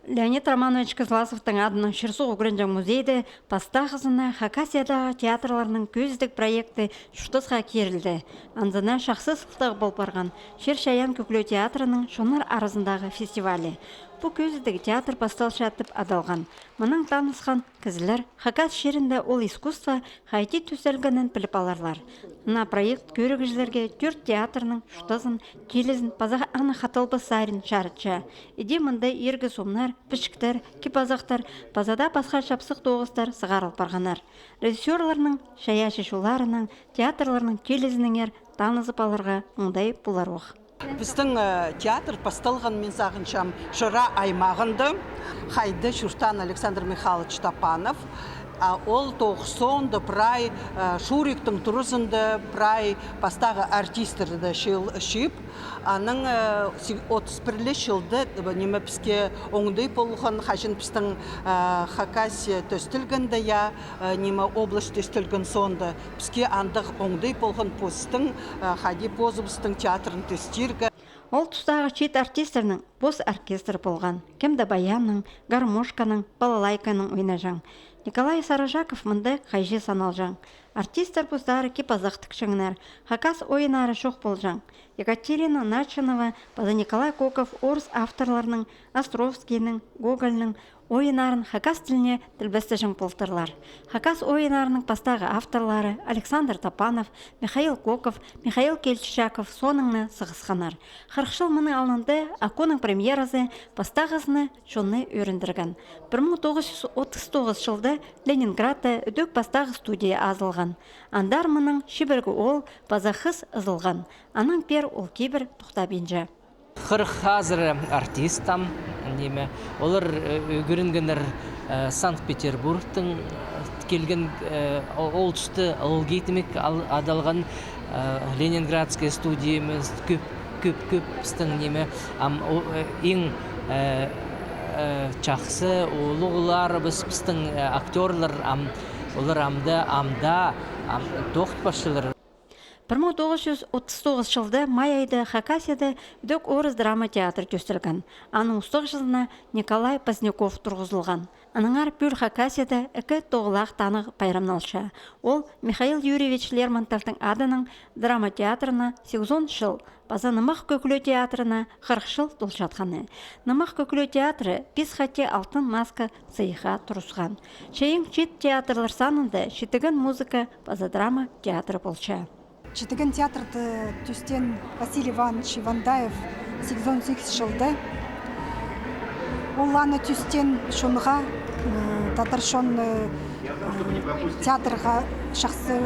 Леонид Романович Козласовтың адының Шерсу Угрынжан музейді паста қызына Хакасиядағы театрларының көздік проекты шұқтызға керілді. Анзына шақсы сылтығы болып барған Шер Шаян Көклеу театрының шонар арызындағы фестивалі. Бұл көздік театр басталшатып адалған. Мұның танысқан кізілер Хакас шерінде ол искусство қайти төселгенін біліп аларлар. На проект көрігіжілерге төрт театрының шұқтызын, келізін, пазақ аңы қатылбы сайрын шарытша. Иде мұндай ергі сомнар, пішіктер, кипазақтар, пазада басқа шапсық тоғыстар сығарылып барғанар. Режиссерларының, шая шешуларының, театрларының келізінің танызып алырға мұндай бұлар оқ. Біздің театр басталған мен сағыншам Шыра аймағында Хайды Шуртан Александр Михайлович Тапанов. Ол 90-ды прай Шуриктың тұрызынды прай бастағы артистерді шип. Аның 31-лі жылды неме бізге оңдай болған қажын біздің Хакасия төстілгінді я неме область төстілгін сонды. Бізге андық оңдай болған постың қади позы біздің театрын төстіргі. Ол тұстағы шет артистерінің бос оркестр болған. Кемді баянның, гармошканың, балалайканың ойнажаң. Николай Саражаков мұнды қайжы саналжаң. Артистер бұздары кепазақтық шыңынар. Хакас ойынары шоқ болжаң. Екатерина Начинова, база Николай Коков орыс авторларының, Островскийінің, Гогольның ойынарын Хакас тіліне тілбесті жың болтырлар. Хакас ойынарының пастағы авторлары Александр Тапанов, Михаил Коков, Михаил Кельчаков соныңны сығысқанар. Қырықшыл мұның алынды Аконың премьерасы пастағызыны шоны өріндірген. 1939 жылды Ленинградта үдік пастағы студия азылған. Андар мұның шибіргі ол базақыз ызылған. Аның пер ол кейбір тұқтабенжі. Қырық қазір артистам, олар көрінгенер Санкт-Петербургтың келген олшты ылгейтімек адалған Ленинградская студиямыз көп біздің ең чақсы олығылар біздің актерлар олар амда тоқт башылар. 1939 жылды май айды Хакасияда үдік орыс драма театр төстілген. Аның ұстық жылына Николай Поздняков тұрғызылған. Аныңар пүр Хакасияда үкі тоғылақ таңық пайрамналшы. Ол Михаил Юрьевич Лермонтовтың адының драма театрына 80 жыл, база Нымақ Көклеу театрына 40 жыл тұлшатқаны. Нымақ Көклеу театры бес хатте алтын маска сыйға тұрысқан. Шейін шет театрлар санында шетігін музыка база драма театры болшы. Шетігін театрды түстен Василий Иванович Ивандаев 88 жылды. Оланы түстен шонға, татаршон театрға шақсы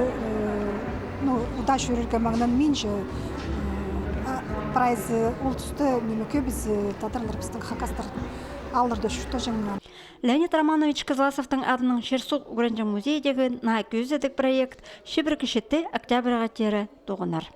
удаш өрілгі маңнан менші прайзы ол түсті көбіз татарлар біздің Хакастар алырды шүрті жаңынан. Леонид Романович Козласовтың адының Шерсу Угрынжан музейдегі на көздік проект шибір кішетті октябрға тері тоғынар.